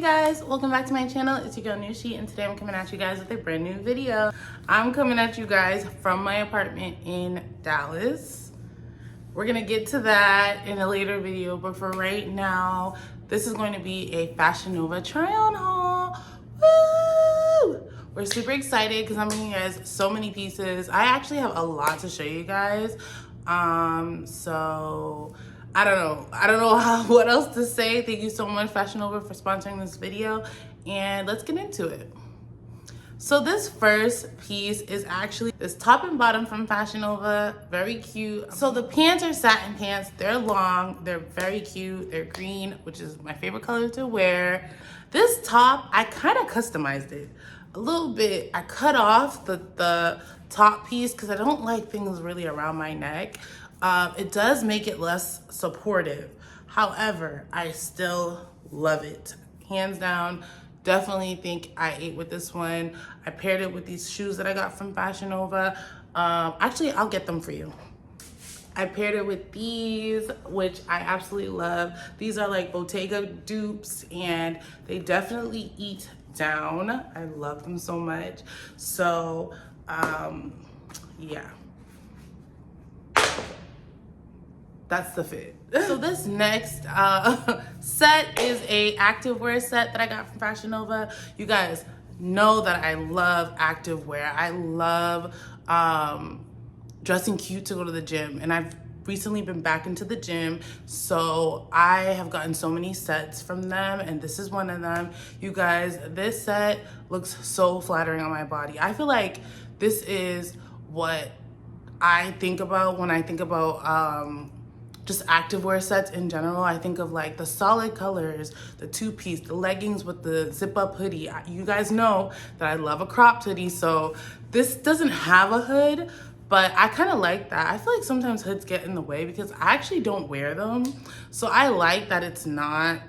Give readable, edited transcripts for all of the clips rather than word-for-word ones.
guys, welcome back to my channel. It's your girl Nushi, and today I'm coming at you guys with a brand new video. I'm coming at you guys from my apartment in Dallas. We're gonna get to that in a later video, but for right now, this is going to be a Fashion Nova try-on haul. Woo! We're super excited because I'm bringing you guys so many pieces. I actually have a lot to show you guys. So I don't know what else to say. Thank you so much, Fashion Nova, for sponsoring this video, and let's get into it. So this first piece is actually this top and bottom from Fashion Nova, very cute. So the pants are satin pants. They're long, they're very cute. They're green, which is my favorite color to wear. This top, I kind of customized it a little bit. I cut off the top piece because I don't like things really around my neck. It does make it less supportive. However, I still love it. Hands down, definitely think I ate with this one. I paired it with these shoes that I got from Fashion Nova. Actually, I'll get them for you. I paired it with these, which I absolutely love. These are like Bottega dupes, and they definitely eat down. I love them so much. So, yeah. That's the fit. So this next set is a activewear set that I got from Fashion Nova. You guys know that I love activewear. I love dressing cute to go to the gym, and I've recently been back into the gym, so I have gotten so many sets from them, and this is one of them. You guys, this set looks so flattering on my body. I feel like this is what I think about when I think about just activewear sets in general. I think of like the solid colors, the two-piece, the leggings with the zip-up hoodie. You guys know that I love a cropped hoodie, so this doesn't have a hood, but I kind of like that. I feel like sometimes hoods get in the way because I actually don't wear them. So I like that it's not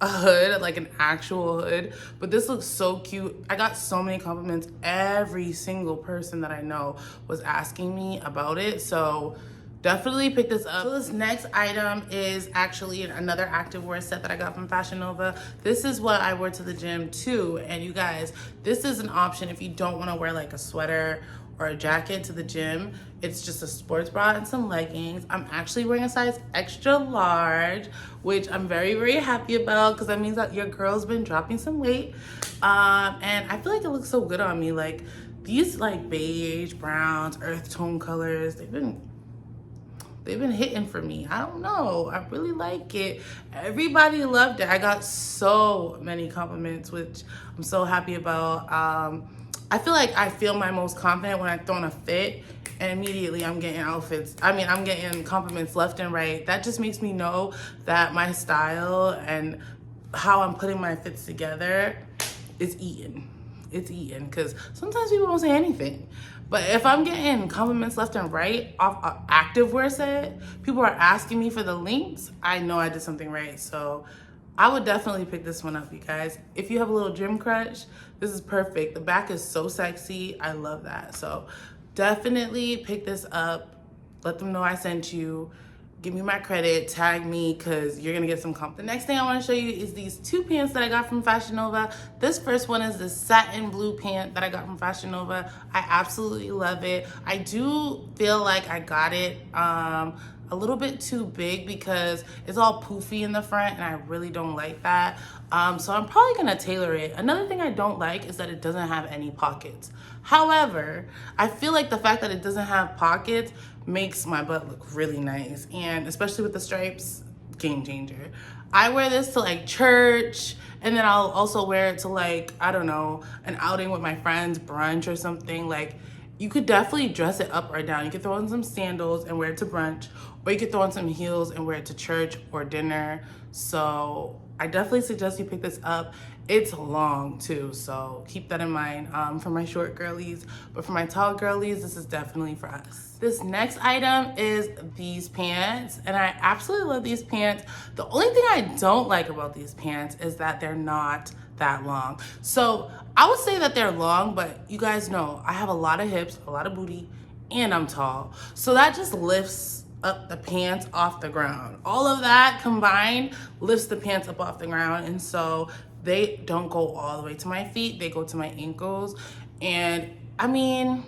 a hood, like an actual hood, but this looks so cute. I got so many compliments. Every single person that I know was asking me about it, so definitely pick this up. So this next item is actually another activewear set that I got from Fashion Nova. This is what I wear to the gym too. And you guys, this is an option if you don't want to wear like a sweater or a jacket to the gym. It's just a sports bra and some leggings. I'm actually wearing a size extra large, which I'm very, very happy about because that means that your girl's been dropping some weight. And I feel like it looks so good on me. Like these like beige, browns, earth tone colors, they've been hitting for me. I don't know. I really like it. Everybody loved it. I got so many compliments, which I'm so happy about. I feel like I feel my most confident when I throw on a fit, and immediately I'm getting I'm getting compliments left and right. That just makes me know that my style and how I'm putting my fits together is eating. It's eating, because sometimes people don't say anything. But if I'm getting compliments left and right off an activewear set, people are asking me for the links, I know I did something right. So I would definitely pick this one up, you guys. If you have a little gym crush, this is perfect. The back is so sexy. I love that. So definitely pick this up. Let them know I sent you. Give me my credit, tag me, because you're gonna get some compliments. The next thing I wanna show you is these two pants that I got from Fashion Nova. This first one is the satin blue pant that I got from Fashion Nova. I absolutely love it. I do feel like I got it a little bit too big because it's all poofy in the front, and I really don't like that. So I'm probably gonna tailor it. Another thing I don't like is that it doesn't have any pockets. However, I feel like the fact that it doesn't have pockets makes my butt look really nice, and especially with the stripes, game changer. I wear this to like church, and then I'll also wear it to like, I don't know, an outing with my friends, brunch or something. Like, you could definitely dress it up or down. You could throw in some sandals and wear it to brunch, or you could throw in some heels and wear it to church or dinner. So I definitely suggest you pick this up. It's long too, so keep that in mind for my short girlies. But for my tall girlies, this is definitely for us. This next item is these pants, and I absolutely love these pants. The only thing I don't like about these pants is that they're not that long. So I would say that they're long, but you guys know I have a lot of hips, a lot of booty, and I'm tall. So that just lifts up the pants off the ground. All of that combined lifts the pants up off the ground, and so they don't go all the way to my feet, they go to my ankles. And I mean,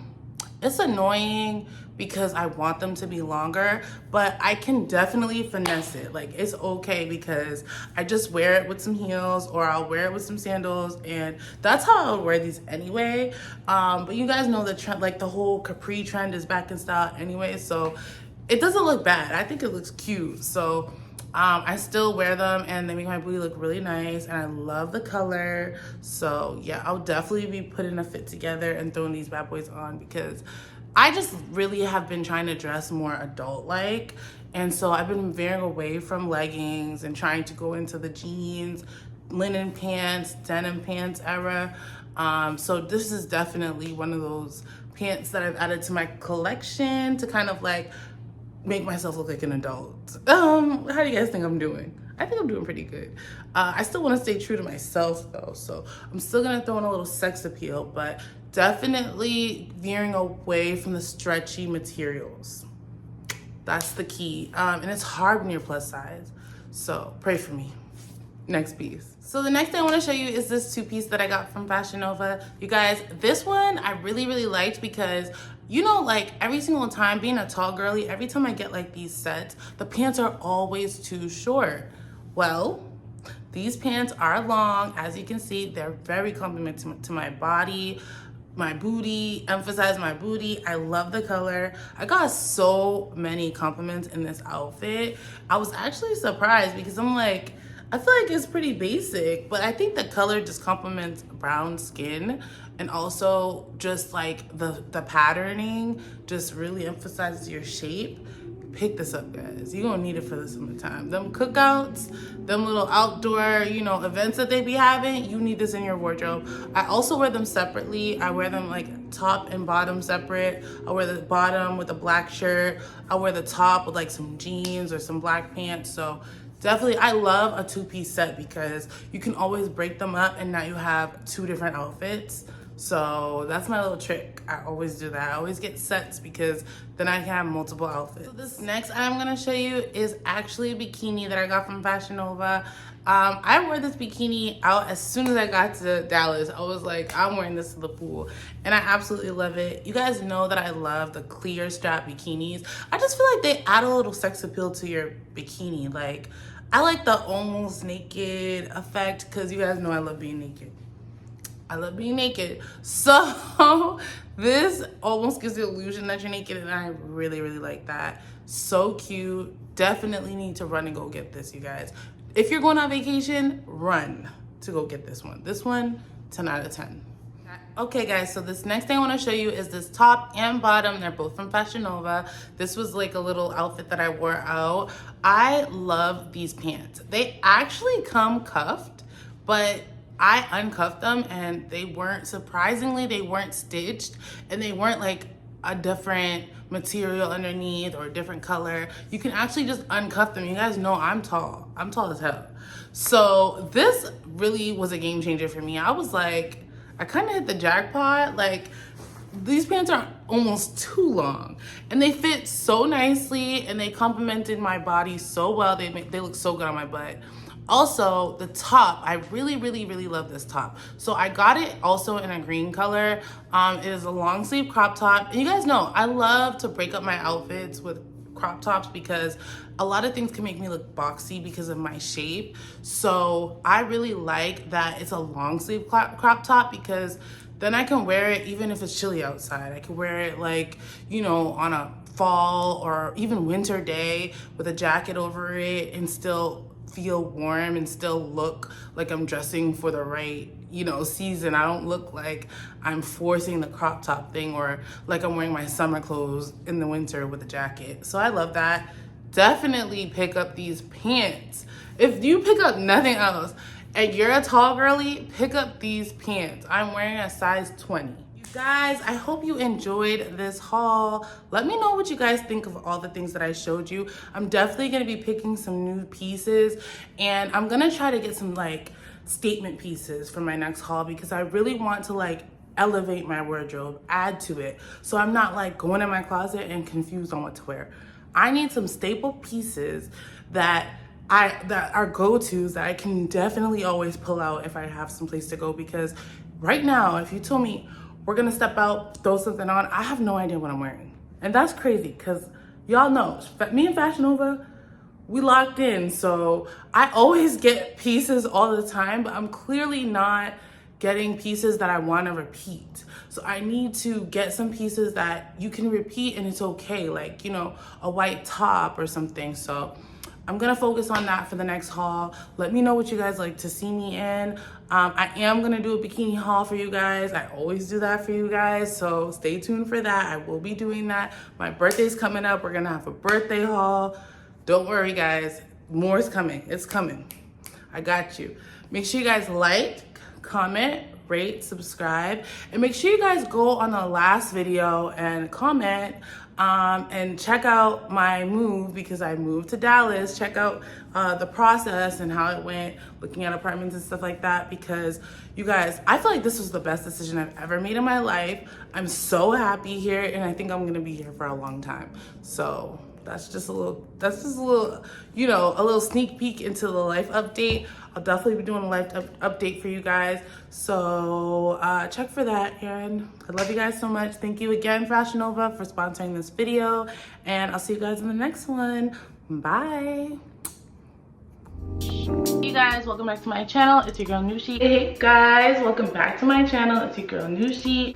it's annoying because I want them to be longer, but I can definitely finesse it. Like, it's okay because I just wear it with some heels, or I'll wear it with some sandals, and that's how I'll wear these anyway. But you guys know the trend, like the whole capri trend is back in style anyway, so it doesn't look bad. I think it looks cute. So I still wear them, and they make my booty look really nice, and I love the color. So yeah, I'll definitely be putting a fit together and throwing these bad boys on because I just really have been trying to dress more adult-like. And so I've been veering away from leggings and trying to go into the jeans, linen pants, denim pants era. So this is definitely one of those pants that I've added to my collection to kind of like make myself look like an adult. How do you guys think I'm doing? I think I'm doing pretty good. I still want to stay true to myself though, so I'm still gonna throw in a little sex appeal, but definitely veering away from the stretchy materials. That's the key. And it's hard when you're plus size, so pray for me. Next piece. So the next thing I want to show you is this two-piece that I got from Fashion Nova. You guys, this one I really liked because, you know, like every single time, being a tall girly, every time I get like these sets, the pants are always too short. Well, these pants are long. As you can see, they're very complimentary to my body, my booty, emphasize my booty. I love the color. I got so many compliments in this outfit. I was actually surprised because I'm like, I feel like it's pretty basic, but I think the color just complements brown skin, and also just like the patterning just really emphasizes your shape. Pick this up, guys. You're gonna need it for the summertime. Them cookouts, them little outdoor, you know, events that they be having, you need this in your wardrobe. I also wear them separately. I wear them like top and bottom separate. I wear the bottom with a black shirt. I wear the top with like some jeans or some black pants. So definitely, I love a two-piece set because you can always break them up and now you have two different outfits. So that's my little trick. I always do that. I always get sets because then I can have multiple outfits. So this next item I'm gonna show you is actually a bikini that I got from Fashion Nova. I wore this bikini out as soon as I got to Dallas. I was like, I'm wearing this to the pool, and I absolutely love it. You guys know that I love the clear strap bikinis. I just feel like they add a little sex appeal to your bikini. Like, I like the almost naked effect because you guys know I love being naked. I love being naked. So this almost gives the illusion that you're naked, and I really like that. So cute. Definitely need to run and go get this, you guys. If you're going on vacation, run to go get this one. This one, 10 out of 10. Okay guys, so this next thing I want to show you is this top and bottom. They're both from Fashion Nova. This was like a little outfit that I wore out. I love these pants. They actually come cuffed, but I uncuffed them and they weren't, surprisingly, they weren't stitched, and they weren't like a different material underneath or a different color. You can actually just uncuff them. You guys know I'm tall. I'm tall as hell. So this really was a game changer for me. I was like, I kind of hit the jackpot. Like, these pants are almost too long and they fit so nicely and they complemented my body so well. They look so good on my butt. Also, the top, I really love this top. So I got it also in a green color. It is a long sleeve crop top. And you guys know, I love to break up my outfits with crop tops because a lot of things can make me look boxy because of my shape. So I really like that it's a long sleeve crop top because then I can wear it even if it's chilly outside. I can wear it like, you know, on a fall or even winter day with a jacket over it and still feel warm and still look like I'm dressing for the right, you know, season. I don't look like I'm forcing the crop top thing or like I'm wearing my summer clothes in the winter with a jacket. So I love that. Definitely pick up these pants. If you pick up nothing else and you're a tall girly, pick up these pants. I'm wearing a size 20. Guys, I hope you enjoyed this haul. Let me know what you guys think of all the things that I showed you. I'm definitely gonna be picking some new pieces, and I'm gonna try to get some like statement pieces for my next haul because I really want to like elevate my wardrobe, add to it, so I'm not like going in my closet and confused on what to wear. I need some staple pieces that that are go-tos that I can definitely always pull out if I have some place to go. Because right now, if you told me we're gonna step out, throw something on, I have no idea what I'm wearing. And that's crazy, because y'all know, me and Fashion Nova, we locked in. So I always get pieces all the time, but I'm clearly not getting pieces that I want to repeat. So I need to get some pieces that you can repeat and it's okay, like, you know, a white top or something. So I'm gonna focus on that for the next haul. Let me know what you guys like to see me in. I am gonna do a bikini haul for you guys. I always do that for you guys, so stay tuned for that. I will be doing that. My birthday's coming up. We're gonna have a birthday haul. Don't worry, guys. More is coming. It's coming. I got you. Make sure you guys like, comment, rate, subscribe, and make sure you guys go on the last video and comment and check out my move, because I moved to Dallas. Check out the process and how it went, looking at apartments and stuff like that, because you guys, I feel like this was the best decision I've ever made in my life. I'm so happy here, and I think I'm gonna be here for a long time. So that's just a little, you know, a little sneak peek into the life update. I'll definitely be doing a life update for you guys. So check for that. And I love you guys so much. Thank you again, Fashion Nova, for sponsoring this video. And I'll see you guys in the next one. Bye. Hey guys, welcome back to my channel. It's your girl Nushi. Hey guys, welcome back to my channel. It's your girl Nushi.